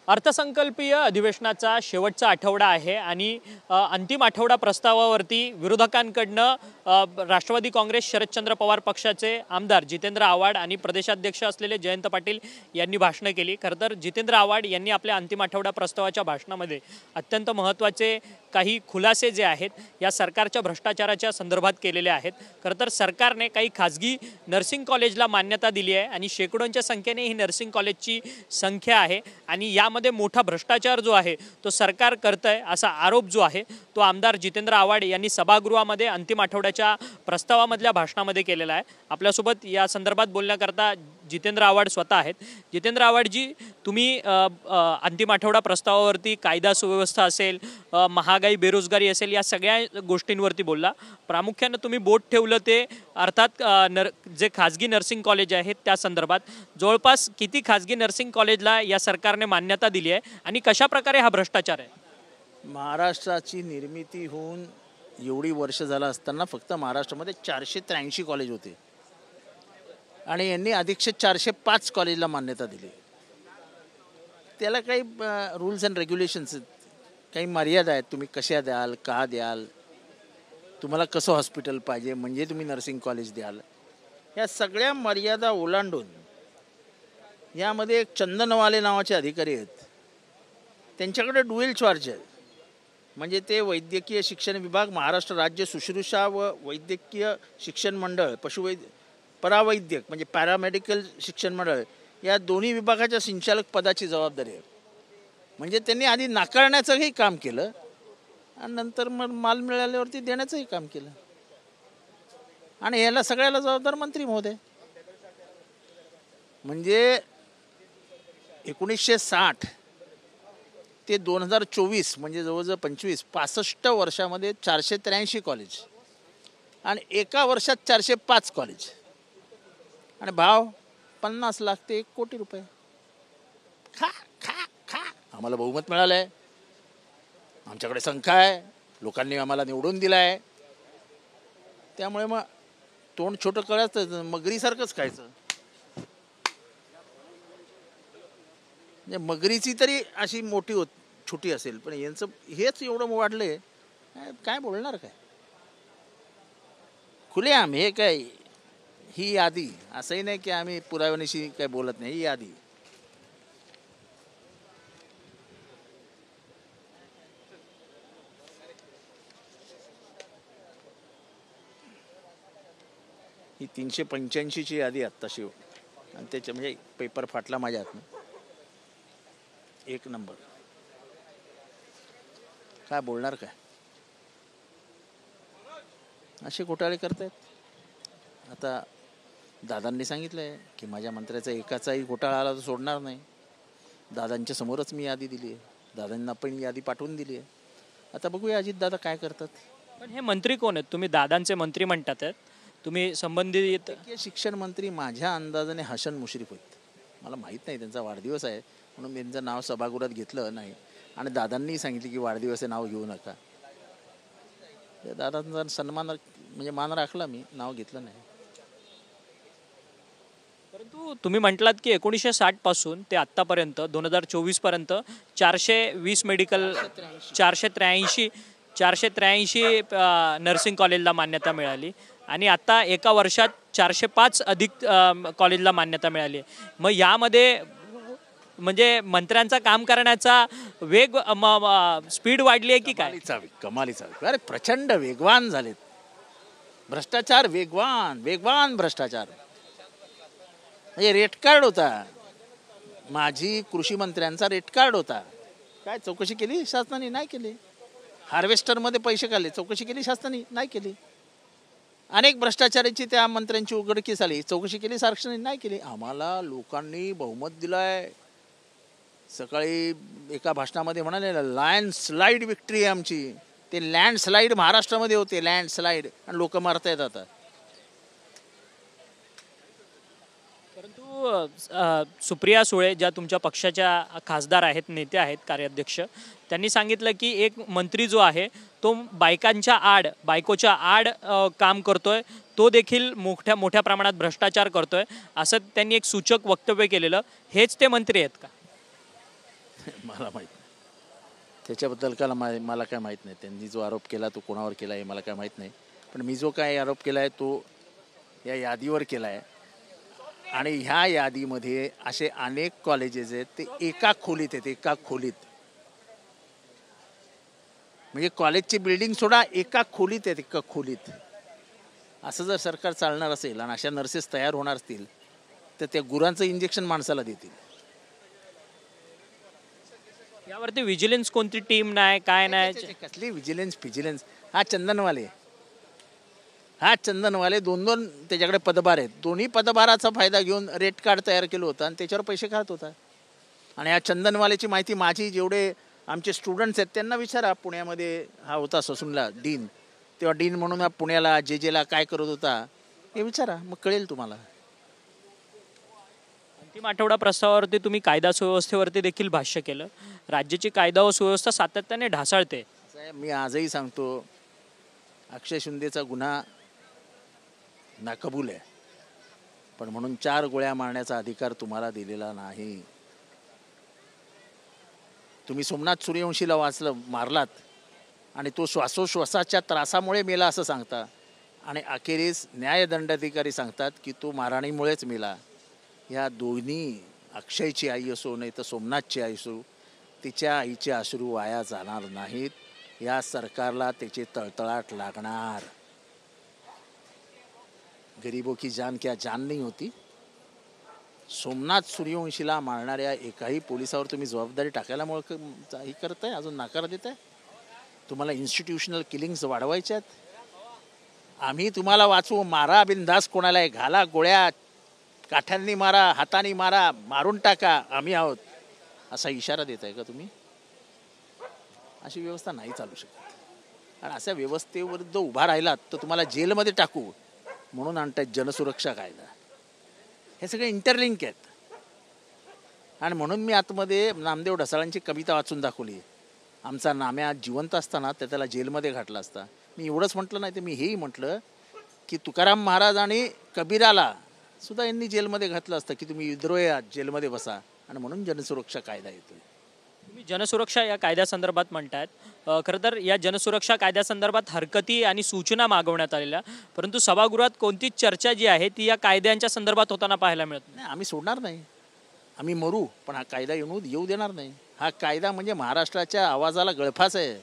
अर्थसंकल्पीय अधिवेशनाचा शेवटचा आठवडा आहे आणि अंतिम आठवडा प्रस्तावावरती विरोधकांकडनं राष्ट्रवादी काँग्रेस शरदचंद्र पवार पक्षाचे आमदार जितेंद्र आव्हाड आणि प्रदेशाध्यक्ष असलेले जयंत पाटील यांनी भाषणं केली। खरं तर जितेंद्र आव्हाड यांनी आपल्या अंतिम आठवडा प्रस्तावाच्या भाषणामध्ये अत्यंत महत्त्वाचे काही खुलासे जे आहेत या सरकारच्या भ्रष्टाचाराच्या संदर्भात केलेले आहेत। खरं तर सरकारने काही खाजगी नर्सिंग कॉलेजला मान्यता दिली आहे आणि शेकडोंच्या संख्येने ही नर्सिंग कॉलेजची संख्या आहे आणि यामध्ये मोठा भ्रष्टाचार जो आहे तो सरकार करतंय असा आरोप जो आहे तो आमदार जितेंद्र आव्हाड यांनी सभागृहामध्ये अंतिम आठवड्याच्या प्रस्तावामधल्या भाषणामध्ये केलेला आहे। आपल्यासोबत या संदर्भात बोलण्याकरता जितेंद्र आव्हाड स्वतः आहेत। जितेंद्र आव्हाडजी, तुम्ही अंतिम आठवडा प्रस्तावावरती कायदा सुव्यवस्था असेल, महागाई बेरोजगारी असेल, या सगळ्या गोष्टींवरती बोलला। प्रामुख्याने तुम्ही बोट ठेवलं ते अर्थात जे खाजगी नर्सिंग कॉलेज आहेत त्या संदर्भात जवळपास किती खाजगी नर्सिंग कॉलेजला या सरकारने मान्यता दिली आहे आणि कशा प्रकारे हा भ्रष्टाचार आहे? महाराष्ट्राची निर्मिती होऊन एवढी वर्ष झाला असताना फक्त महाराष्ट्रामध्ये 483 कॉलेज होते आणि यांनी अधिकचे 405 कॉलेजला मान्यता दिली। त्याला काही रूल्स अँड रेग्युलेशन्स, काही मर्यादा आहेत। तुम्ही कशा द्याल, का द्याल, तुम्हाला कसं हॉस्पिटल पाहिजे म्हणजे तुम्ही नर्सिंग कॉलेज द्याल, या सगळ्या मर्यादा ओलांडून यामध्ये एक चंदनवाले नावाचे अधिकारी आहेत, त्यांच्याकडे ड्युएल चार्ज आहे। म्हणजे ते वैद्यकीय शिक्षण विभाग, महाराष्ट्र राज्य शुश्रूषा व वैद्यकीय शिक्षण मंडळ, परावैद्यक म्हणजे पॅरामेडिकल शिक्षण मंडळ, या दोन्ही विभागाच्या संचालक पदाची जबाबदारी आहे। म्हणजे त्यांनी आधी नाकारण्याचंही काम केलं आणि नंतर मग माल मिळाल्यावरती देण्याचंही काम केलं आणि याला सगळ्याला जबाबदार मंत्री महोदय। म्हणजे 1960 ते 2024 म्हणजे जवळजवळ 65 वर्षामध्ये 483 कॉलेज आणि एका वर्षात 405 कॉलेज आणि भाव 50 लाख ते 1 कोटी रुपये। खा खा खा, आम्हाला बहुमत मिळालं आहे, आमच्याकडे संख्या आहे, लोकांनी आम्हाला निवडून दिला आहे, त्यामुळे मग तोंड छोटं करायचं, मगरीसारखंच खायचं। म्हणजे मगरीची तरी अशी मोठी छोटी असेल, पण यांचं हेच एवढं वाढले, काय बोलणार काय? खुलेआम हे काय, ही यादी, असंही नाही की आम्ही पुराव्यानिशी काय बोलत नाही, ही यादी। ही 385ची यादी आत्ताशी, आणि त्याच्या म्हणजे पेपर फाटला माझ्या हातून, 1 नंबर। काय बोलणार काय? असे घोटाळे करतायत। आता दादांनी सांगितलंय की माझ्या मंत्र्याचा एकाचाही घोटाळा आला तर सोडणार नाही। दादांच्या समोरच मी यादी दिली आहे, दादांना पण यादी पाठवून दिली आहे। आता बघूया अजित दादा काय करतात। पण हे मंत्री कोण आहेत? तुम्ही दादांचे मंत्री म्हणतात, तुम्ही संबंधित शिक्षण मंत्री माझ्या अंदाजाने हसन मुश्रीफ आहेत। मला माहीत नाही, त्यांचा वाढदिवस आहे म्हणून मी त्यांचं नाव सभागृहात घेतलं नाही आणि दादांनी सांगितले की वाढदिवसाचे नाव घेऊ नका। दादांचा सन्मान म्हणजे मान राखला, मी नाव घेतलं नाही। परंतु तुम्ही म्हटलात की 1960 पासून ते आत्तापर्यंत 2024 पर्यंत 420 मेडिकल 483 नर्सिंग कॉलेजला मान्यता मिळाली आणि आता एका वर्षात 405 अधिक कॉलेजला मान्यता मिळाली। मग यामध्ये म्हणजे मंत्र्यांचा काम करण्याचा वेग, स्पीड वाढली आहे की काय? कमालीचा, अरे प्रचंड वेगवान झालेत। भ्रष्टाचार वेगवान भ्रष्टाचार। म्हणजे रेट कार्ड होता, माझी कृषी मंत्र्यांचा रेट कार्ड होता, काय चौकशी केली शासनाने? नाही केली। हार्वेस्टरमध्ये पैसे काढले, चौकशी केली शासनाने? नाही केली। अनेक भ्रष्टाचाराची त्या मंत्र्यांची उघडकीस आली, चौकशी केली शासनाने? नाही केली। आम्हाला लोकांनी बहुमत दिलंय। सकाळी एका भाषणामध्ये म्हणाले लँडस्लाईड विक्ट्री आहे आमची। ते लँडस्लाईड महाराष्ट्रामध्ये होते, लँडस्लाईड, आणि लोक मारतायत आता। परंतु सुप्रिया सुळे ज्या तुमच्या पक्षाच्या खासदार आहेत, नेते आहेत, कार्याध्यक्ष, त्यांनी सांगितलं की एक मंत्री जो आहे तो बायकोच्या आड काम करतोय, तो देखील मोठ्या प्रमाणात भ्रष्टाचार करतोय, असं त्यांनी एक सूचक वक्तव्य केलेलं। हेच ते मंत्री आहेत का? मला माहीत नाही त्याच्याबद्दल मला काय माहीत नाही. त्यांनी जो आरोप केला तो कोणावर केला हे मला काय माहीत नाही. पण मी जो काय आरोप केला आहे तो या यादीवर केला आहे. आणि ह्या यादीमध्ये असे अनेक कॉलेजेस आहेत ते एका खोलीत आहेत, एका खोलीत. म्हणजे कॉलेजची बिल्डिंग सोडा, एका खोलीत आहेत, एका खोलीत. असं जर सरकार चालणार असेल आणि अशा नर्सेस तयार होणार असतील तर त्या गुरांचं इंजेक्शन माणसाला देतील. यावरती विजिलन्स कोणती टीम नाही, काय नाही? कसली विजिलन्स? हा चंदनवाले 2 त्याच्याकडे पदभार आहेत. दोन्ही पदभाराचा फायदा घेऊन रेट कार्ड तयार केलं होतं आणि त्याच्यावर पैसे खात होता. आणि या चंदनवालेची माहिती माझी जेवढे आमचे स्टुडंट्स आहेत त्यांना विचारा. पुण्यामध्ये हा होता ससूनला डीन, तेव्हा डीन म्हणून हा पुण्याला जेला काय करत होता हे विचारा, मग कळेल तुम्हाला. अंतिम आठवडा प्रस्तावावरती तुम्ही कायदा सुव्यवस्थेवरती देखील भाष्य केलं. राज्याची कायदा व सुव्यवस्था सातत्याने ढासळते. साहेब मी आजही सांगतो, अक्षय शिंदेचा गुन्हा नाकबूल आहे, पण म्हणून 4 गोळ्या मारण्याचा अधिकार तुम्हाला दिलेला नाही. तुम्ही सोमनाथ सूर्यवंशीला मारलात आणि तो श्वासोश्वासाच्या त्रासामुळे मेला असं सांगता, आणि अखेरीस न्यायदंडाधिकारी सांगतात की तो मारहाणीमुळेच मेला. या दोन्ही, अक्षयची आई असो नाही तर सोमनाथची आई असो, तिच्या आईचे अश्रू वाया जाणार नाहीत. या सरकारला त्याचे तळतळाट लागणार. गरीबों की जान क्या जान नहीं होती. सोमनाथ सूर्यवंशीला मारणाऱ्या एकाही पोलिसावर तुम्ही जबाबदारी टाकायला हे करताय, अजून नाकार देत आहे. तुम्हाला इन्स्टिट्यूशनल किलिंग्स वाढवायच्यात. आम्ही तुम्हाला वाचवू, मारा बिनधास्त कोणाला, घाला गोळ्या, काठ्यांनी मारा, हाताने मारा, मारून टाका, आम्ही आहोत, असा इशारा देत आहे का तुम्ही? अशी व्यवस्था नाही चालू शकत. आणि अशा व्यवस्थेविरुद्ध उभा राहिलात तर तुम्हाला जेलमध्ये टाकू म्हणून आणतात जनसुरक्षा कायदा. हे सगळे इंटरलिंक आहेत. आणि म्हणून मी आतमध्ये नामदेव ढसाळांची कविता वाचून दाखवली. आमचा नाम्या जिवंत असताना त्याला जेलमध्ये घातला असता. मी एवढंच म्हटलं नाही तर मी हेही म्हटलं की तुकाराम महाराज आणि कबीराला सुद्धा यांनी जेलमध्ये घातलं असतं की तुम्ही विद्रोही आहात, जेलमध्ये बसा. आणि म्हणून जनसुरक्षा कायदा येतो. तुम्ही जनसुरक्षा या कायद्यासंदर्भात म्हणतायत. खरं तर या जनसुरक्षा कायद्यासंदर्भात हरकती आणि सूचना मागवण्यात आलेल्या, परंतु सभागृहात कोणतीच चर्चा जी आहे ती या कायद्यांच्या संदर्भात होताना पाहायला मिळत नाही. आम्ही सोडणार नाही, आम्ही मरू पण हा कायदा येऊ देणार नाही. हा कायदा म्हणजे महाराष्ट्राच्या आवाजाला गळफास आहे.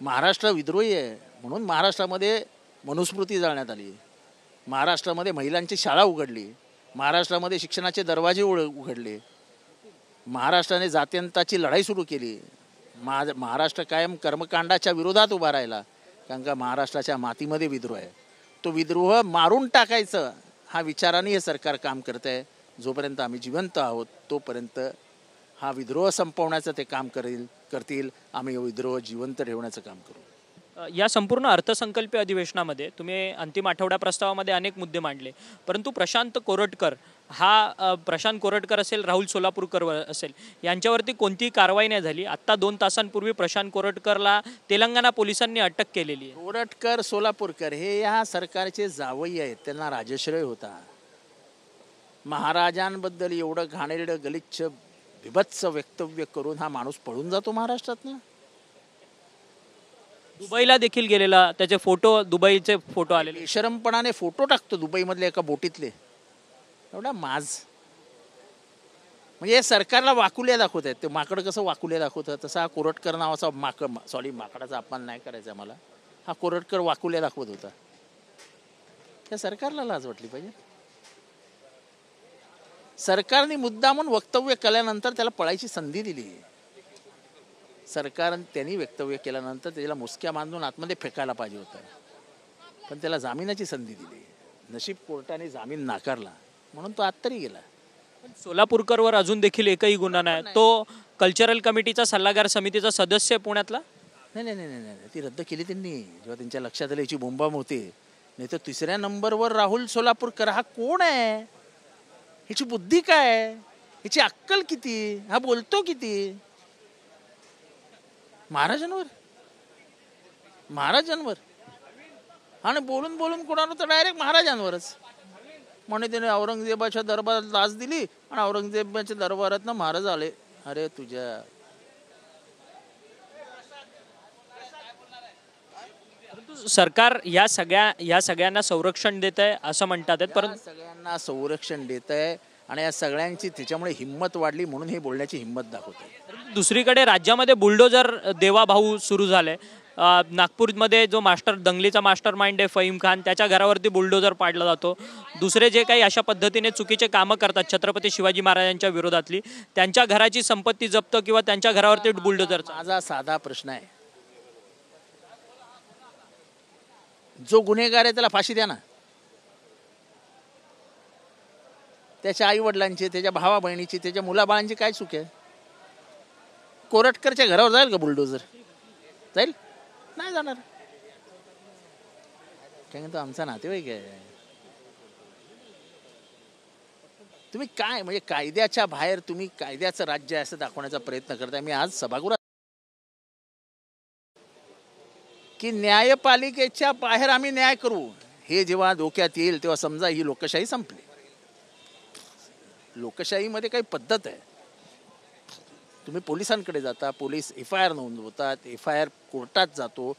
महाराष्ट्र विद्रोही आहे म्हणून महाराष्ट्रामध्ये मनुस्मृती जाळण्यात आली, महाराष्ट्रामध्ये महिलांची शाळा उघडली, महाराष्ट्रामध्ये शिक्षणाचे दरवाजे उघडले, महाराष्ट्राने जात्यंताची लढाई सुरू केली. महाराष्ट्र कायम कर्मकांडाच्या विरोधात उभा राहिला, कारण का महाराष्ट्राच्या मातीमध्ये विद्रोह आहे. तो विद्रोह मारून टाकायचं हा विचाराने हे सरकार काम करत आहे. जोपर्यंत आम्ही जिवंत आहोत तोपर्यंत हा विद्रोह संपवण्याचं ते काम करतील. आम्ही विद्रोह जिवंत ठेवण्याचं काम करू. या संपूर्ण अर्थसंकल्पीय अधिवेशनामध्ये तुम्ही अंतिम आठवडा प्रस्तावामध्ये अनेक मुद्दे मांडले, परंतु प्रशांत कोरटकर असेल, राहुल सोलापूरकर असेल, यांच्यावरती कोणतीही कारवाई नाही झाली. आत्ता 2 तासांपूर्वी प्रशांत कोरटकरला तेलंगणा पोलिसांनी अटक केलेली आहे. कोरटकर, सोलापूरकर हे या सरकारचे जावई आहेत, त्यांना राजश्रय होता. महाराजांबद्दल एवढं घाणेरडं गलिच्छ बिभत्स वक्तव्य करून हा माणूस पळून जातो महाराष्ट्रातनं. दुबईला देखील गेलेला, त्याचे फोटो, दुबईचे फोटो आलेले. बेशरमपणाने फोटो टाकतो दुबईमधल्या एका बोटीतले. एवढा म्हणजे सरकारला वाकुल्या दाखवत आहेत. ते माकड कसं वाकुल्या दाखवतं तसा हा कोरटकर नावाचा माकडाचा अपमान नाही करायचा मला. हा कोरटकर वाकुल्या दाखवत होता. त्या सरकारला लाज वाटली पाहिजे. सरकारने मुद्दामून वक्तव्य केल्यानंतर त्याला पळायची संधी दिली. सरकार त्यांनी वक्तव्य केल्यानंतर त्याला मुसक्या बांधून आतमध्ये फेकायला पाहिजे होतं, पण त्याला जामिनाची संधी दिली. नशीब कोर्टाने जामीन नाकारला म्हणून तो आत तरी गेला. सोलापूरकरवर अजून देखील एकही गुन्हा नाही. तो कल्चरल कमिटीचा सल्लागार समितीचा सदस्य पुण्यातला. नाही, ती रद्द केली त्यांनी जेव्हा त्यांच्या लक्षात आली याची बोंबाम होते. नाही तर 3ऱ्या नंबरवर राहुल सोलापूरकर हा कोण आहे, ह्याची बुद्धी काय, ह्याची अक्कल किती, हा बोलतो किती महाराजांवर आणि बोलून कोणाला तर डायरेक्ट महाराजांवरच. म्हणे त्याने औरंगजेबाच्या दरबारात लाच दिली आणि औरंगजेबाच्या दरबारात महाराज आले अरे तुझ्या सरकार या सगळ्यांना संरक्षण देत आहे असं म्हणतात आहेत, परंतु सगळ्यांना संरक्षण देत आहे आणि या सगळ्यांची त्याच्यामुळे हिंमत वाढली म्हणून हे बोलण्याची हिंमत दाखवते. दुसरीकडे राज्यामध्ये बुलडोजर देवाभाऊ सुरू झाले. नागपूरमध्ये जो दंगलीचा मास्टर माइंड आहे फहीम खान, त्याच्या घरावरती बुलडोजर पाडला जातो. दुसरे जे काही अशा पद्धतीने चुकीचे कामं करतात छत्रपती शिवाजी महाराजांच्या विरोधातली, त्यांच्या घराची संपत्ती जप्त किंवा त्यांच्या घरावरती बुलडोजर. माझा साधा प्रश्न आहे, जो गुन्हेगार आहे त्याला फाशी द्या ना. त्याच्या आई वडिलांची, त्याच्या भावा बहिणीची, त्याच्या मुलाबाळांची काय चूक आहे? कोरटकरच्या घरावर जाईल का बुलडोजर? जाईल? नाही जाणार. कारण तो आमचा नातेवाईक आहे. तुम्ही काय म्हणजे कायद्याच्या बाहेर तुम्ही कायद्याचं राज्य आहे असं दाखवण्याचा प्रयत्न करताय. मी आज सभागृहात की न्यायपालिकेच्या बाहेर आम्ही न्याय करू हे जेव्हा डोक्यात येईल तेव्हा समजा ही लोकशाही संपली. लोकशाहीमध्ये काही पद्धत आहे. तुम्ही पोलिसांकडे जाता, पोलीस FIR नोंदवतात, FIR कोर्टात जातो,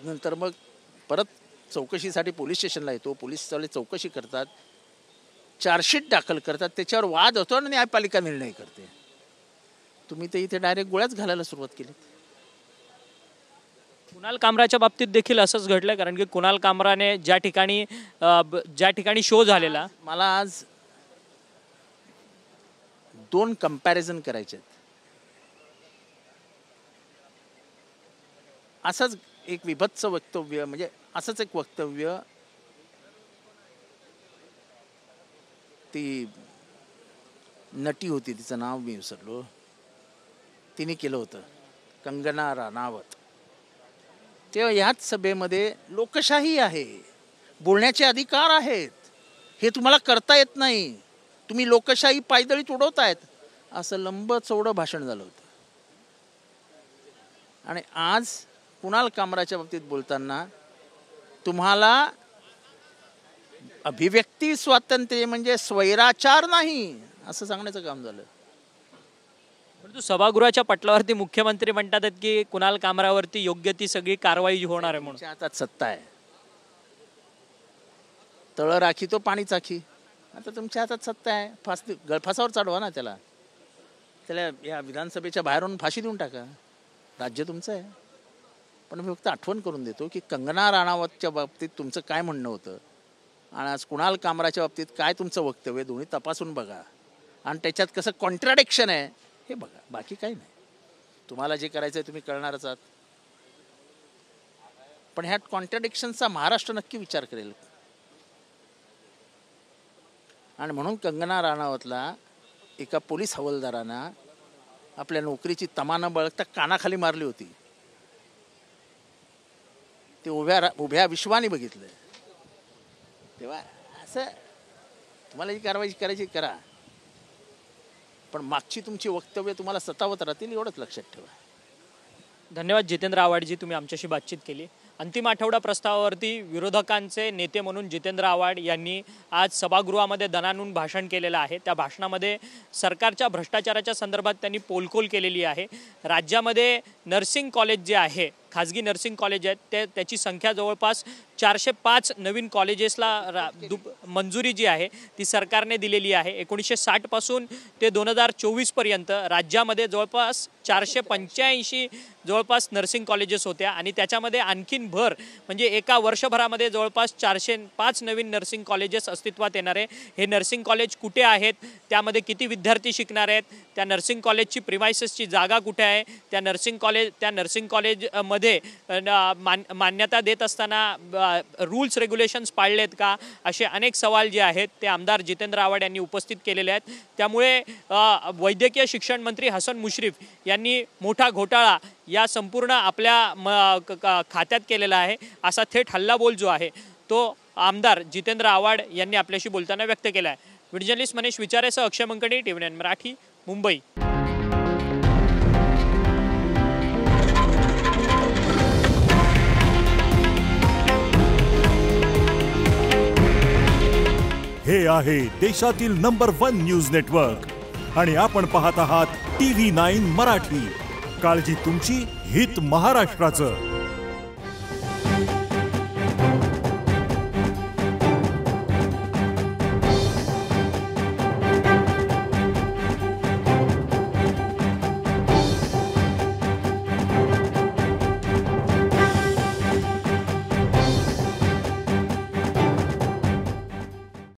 नंतर मग परत चौकशीसाठी पोलीस स्टेशनला येतो, पोलीसवाले चौकशी करतात, चार्जशीट दाखल करतात, त्याच्यावर वाद होतो आणि न्यायपालिका निर्णय करते. तुम्ही तर इथे डायरेक्ट गोळ्याच घालायला सुरुवात केली. कुणाल कामराच्या बाबतीत देखील असंच घडलं, कारण की कुणाल कामराने ज्या ठिकाणी शो झालेला, मला आज 2 कंपॅरिझन करायचे आहेत. असंच एक विभत्स वक्तव्य, म्हणजे असंच एक वक्तव्य ती नटी होती, तिचं नाव मी विसरलो, तिने केलं होतं, कंगना राणावत. तेव्हा ह्याच सभेमध्ये लोकशाही आहे, बोलण्याचे अधिकार आहेत, हे तुम्हाला करता येत नाही, तुम्ही लोकशाही पायदळीत उडवतायत, असं लंब चौडं भाषण झालं होतं. आणि आज कुणाल कामराच्या बाबतीत बोलताना तुम्हाला अभिव्यक्ती स्वातंत्र्य म्हणजे स्वैराचार नाही असं सांगण्याचं काम झालं. परंतु सभागृहाच्या पटलावरती मुख्यमंत्री म्हणतात की कुणाल कामरावरती योग्य ती सगळी कारवाई होणार आहे म्हणून. त्याच्या हातात सत्ता आहे, तळ राखी तो पाणी चाखी. आता तुमच्या हातात सत्ता आहे, गळफासावर चढवा ना त्याला या विधानसभेच्या बाहेरून फाशी देऊन टाका, राज्य तुमचं आहे. पण मी फक्त आठवण करून देतो की कंगना राणावतच्या बाबतीत तुमचं काय म्हणणं होतं आणि आज कुणाल कामराच्या बाबतीत काय तुमचं वक्तव्य, दोन्ही तपासून बघा आणि त्याच्यात कसं कॉन्ट्राडिक्शन आहे हे बघा. बाकी काही नाही, तुम्हाला जे करायचं आहे तुम्ही करणारच आहात. पण ह्या कॉन्ट्राडिक्शनचा महाराष्ट्र नक्की विचार करेल. आणि म्हणून कंगना राणावतला एका पोलीस हवालदारानं आपल्या नोकरीची तमा न बाळगता कानाखाली मारली होती. ते उभ्या विश्वाने बघितलं. तेव्हा असं तुम्हाला जी कारवाई करायची करा, पण मागची तुमची वक्तव्य तुम्हाला सतावत राहतील एवढंच लक्षात ठेवा. धन्यवाद जितेंद्र आव्हाडजी, तुम्ही आमच्याशी बातचीत केली. अंतिम आठवडा प्रस्तावावरती विरोधकांचे नेते म्हणून जितेंद्र आव्हाड यांनी आज सभागृहामध्ये दणाणून भाषण केलेलं आहे. त्या भाषणामध्ये सरकारच्या भ्रष्टाचाराच्या संदर्भात त्यांनी पोलखोल केलेली आहे. राज्यामध्ये नर्सिंग कॉलेज जे आहे, खाजगी नर्सिंग कॉलेज आहेत, त्याची संख्या जवळपास 405 नवीन कॉलेजेसला मंजुरी जी आहे ती सरकारने दिलेली आहे. 1960 पासून ते 2024 पर्यंत राज्यामध्ये जवळपास 485 जवळपास नर्सिंग कॉलेजेस होत्या आणि त्याच्यामध्ये आणखीन भर म्हणजे एका वर्षभरामध्ये जवळपास 405 नवीन नर्सिंग कॉलेजेस अस्तित्वात येणार आहे. हे नर्सिंग कॉलेज कुठे आहेत, त्यामध्ये किती विद्यार्थी शिकणार आहेत, त्या नर्सिंग कॉलेजची प्रिमायसेसची जागा कुठे आहे, त्या नर्सिंग कॉलेजमध्ये मान्यता देत असताना रूल्स रेग्युलेशन्स पाळलेत का, असे अनेक सवाल जे आहेत ते आमदार जितेंद्र आव्हाड यांनी उपस्थित केलेले आहेत. त्यामुळे वैद्यकीय शिक्षण मंत्री हसन मुश्रीफ यांनी मोठा घोटाळा या संपूर्ण आपल्या खात्यात केलेला आहे असा थेट हल्लाबोल जो आहे तो आमदार जितेंद्र आव्हाड यांनी आपल्याशी बोलताना व्यक्त केला आहे. व्हिडिओ जर्नलिस्ट मनीष विचारेसह अक्षय मंकणी, TV9 मराठी, मुंबई. हे आहे देशातील नंबर 1 न्यूज नेटवर्क आणि आपण पाहत आहात TV9 मराठी, काळजी तुमची, हित महाराष्ट्राचं.